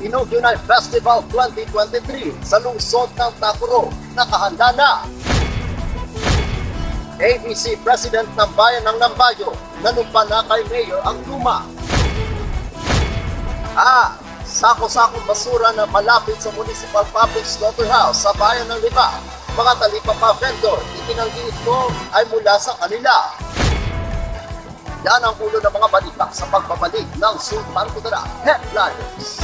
Inugyunay Festival 2023 sa lungsod ng Tacuro, nakahanda na. ABC President ng Bayan ng Lambayo, nanumpa na kay Mayor ang luma. Sako-sakong basura na malapit sa Municipal Public Slaughterhouse sa Bayan ng Lipa. Mga talipapa vendor, itinanggi ito ay mula sa kanila. Yan ang ulo ng mga balita sa pagbabalik ng Sultan Kudarat Headliners.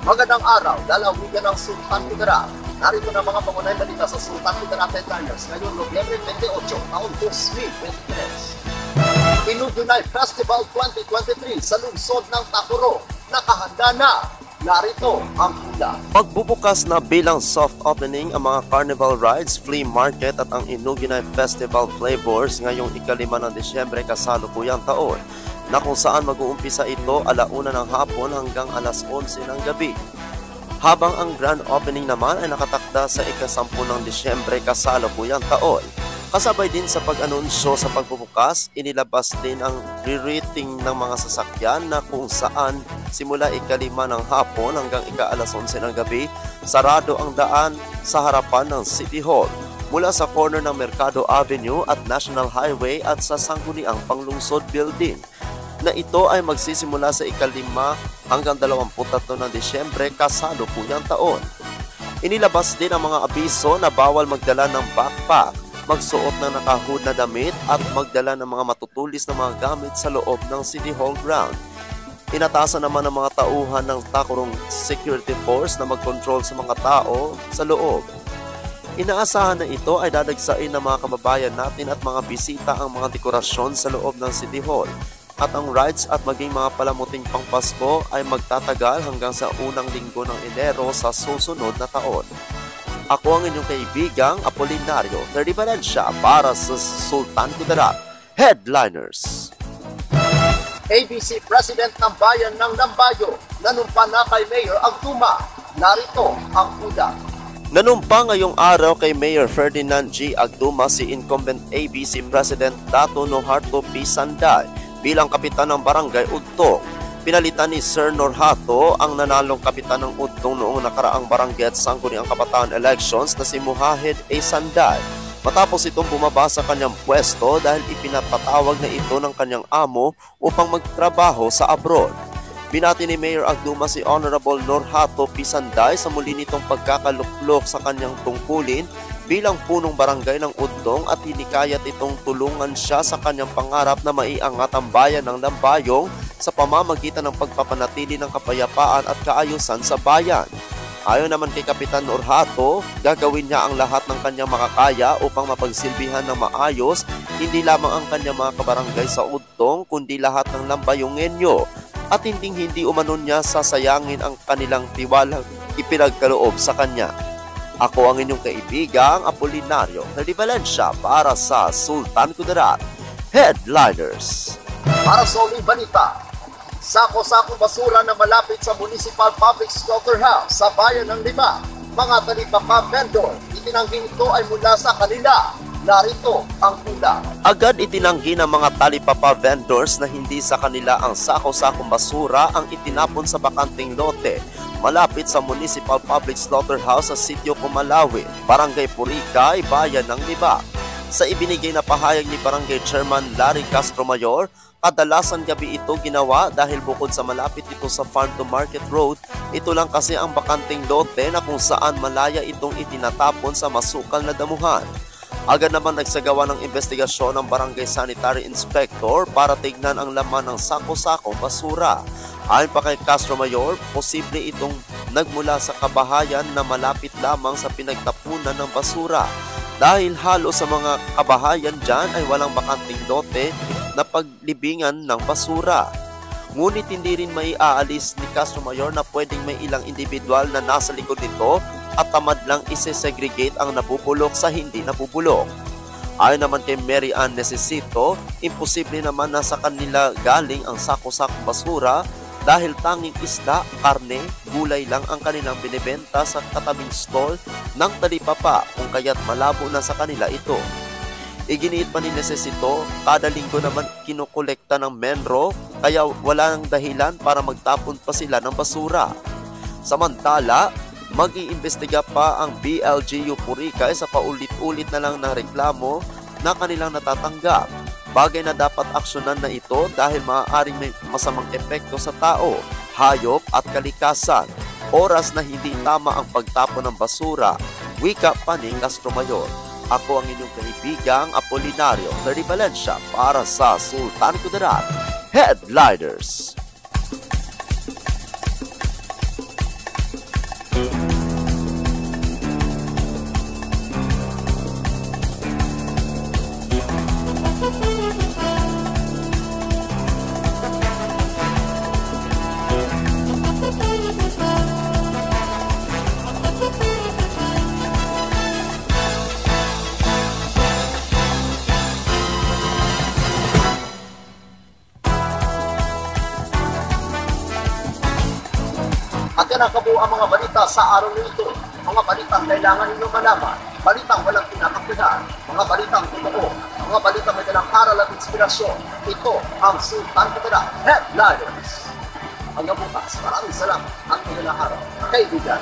Magandang araw, lalawigan ng Sultan Kudarat. Narito na mga pangunahing balita sa Sultan Kudarat Headliners ngayong Nobyembre 28, taong 2023. Inugyunay Festival 2023 sa lungsod ng Tacuro, nakahanda na. Narito ang hula. Magbubukas na bilang soft opening ang mga carnival rides, flea market at ang Inugyunay Festival Flavors ngayong ika-5 ng Disyembre kasalukuyang taon, na kung saan mag-uumpisa ito 1:00 ng hapon hanggang 11:00 ng gabi. Habang ang grand opening naman ay nakatakda sa ika-10 ng Disyembre kasalukuyang taon. Kasabay din sa pag-anunsyo sa pagbubukas, inilabas din ang re-rating ng mga sasakyan na kung saan simula ika-5 ng hapon hanggang ika-11 ng gabi, sarado ang daan sa harapan ng City Hall mula sa corner ng Mercado Avenue at National Highway at sa Sangguniang Panglungsod Building, na ito ay magsisimula sa ika-5 hanggang 23 ng Disyembre kasalukuyang taon. Inilabas din ang mga abiso na bawal magdala ng backpack, magsuot ng nakahood na damit at magdala ng mga matutulis na mga gamit sa loob ng City Hall ground. Inatasan naman ang mga tauhan ng Tacurong Security Force na mag-control sa mga tao sa loob. Inaasahan na ito ay dadagsain ng mga kababayan natin at mga bisita ang mga dekorasyon sa loob ng City Hall. At ang rides at maging mga palamuting pang Pasko ay magtatagal hanggang sa unang linggo ng Enero sa susunod na taon. Ako ang inyong kaibigang Apolinario Nerdy Valencia para sa Sultan Kudarat Headliners. ABC President ng Bayan ng Lambayo, nanumpa na kay Mayor ang luma. Narito ang ulat. Nanumpa ngayong araw kay Mayor Ferdinand G. Agduma si incumbent ABC President Dato Noharto P. Sanday bilang kapitan ng Barangay Udtong. Pinalitan ni Sir Norhato ang nanalong kapitan ng Udtong noong nakaraang Barangay at Sangguniang Kabataan Elections na si Muhahid A. Sanday, matapos itong bumaba sa kanyang pwesto dahil ipinapatawag na ito ng kanyang amo upang magtrabaho sa abroad. Binati ni Mayor Agduma si Honorable Norhato P. Sanday sa muli nitong pagkakaluklok sa kanyang tungkulin bilang punong barangay ng Udtong at hinikayat itong tulungan siya sa kanyang pangarap na maiangat ang bayan ng Lambayong sa pamamagitan ng pagpapanatili ng kapayapaan at kaayusan sa bayan. Ayon naman kay Kapitan Norhato, gagawin niya ang lahat ng kanyang makakaya upang mapagsilbihan ng maayos hindi lamang ang kanyang mga kabarangay sa Udtong kundi lahat ng Lambayongenyo, at hindi umano niya sasayangin ang kanilang tiwalang ipinagkaloob sa kanya. Ako ang inyong kaibigang Apolinario Nerdy Valencia para sa Sultan Kudarat Headliners. Para sa uling balita, sako-sakong basura na malapit sa Municipal Public Slaughterhouse sa Bayan ng Lipa. Mga talipapa vendor, itinanggi ito ay mula sa kanila. narito ang hula. Agad itinanggi ng mga talipapa vendors na hindi sa kanila ang sako-sakong basura ang itinapon sa bakanting lote malapit sa Municipal Public Slaughterhouse sa Sitio Kumalawi, Barangay Puricay, Bayan ng Libak. Sa ibinigay na pahayag ni Barangay Chairman Larry Castro Mayor, kadalasan gabi ito ginawa dahil bukod sa malapit ito sa Farm to Market Road, ito lang kasi ang bakanting lote na kung saan malaya itong itinatapon sa masukal na damuhan. Agad naman nagsagawa ng investigasyon ng Barangay Sanitary Inspector para tignan ang laman ng sako-sakong basura. Ayon pa kay Castro Mayor, posible itong nagmula sa kabahayan na malapit lamang sa pinagtapunan ng basura. Dahil halos sa mga kabahayan dyan ay walang bakanting lote na paglibingan ng basura. Ngunit hindi rin maiaalis ni Castro Mayor na pwedeng may ilang individual na nasa likod nito at tamad lang isi-segregate ang nabubulok sa hindi nabubulok. Ayon naman kay Mary Ann Necesito, imposible naman na sa kanila galing ang sako-sakong basura dahil tanging isda, karne, gulay lang ang kanilang binibenta sa katabing stall ng talipapa kung kaya't malabo na sa kanila ito. Iginiit pa ni Necesito, kada linggo naman kinukolekta ng Menro kaya wala nang dahilan para magtapon pa sila ng basura. Samantala, mag-iimbestiga pa ang BLGU Puricay sa paulit-ulit na lang na reklamo na kanilang natatanggap. Bagay na dapat aksyonan na ito dahil maaaring may masamang epekto sa tao, hayop at kalikasan. Oras na hindi tama ang pagtapon ng basura. Wika pa ni Castro Mayor. Ako ang inyong kaibigang Apolinario Terry Valencia para sa Sultan Kudarat Headliners. At yan ang kabuuan mga balita sa araw na ito. Mga balitang kailangan ninyo malaman, balitang walang pinakapihan, mga balitang totoo, mga balitang may dalang aral at inspirasyon. Ito ang Sultan Kudarat Headliners. Hanggang bukas, maraming salamat at magandang araw, kaibigan.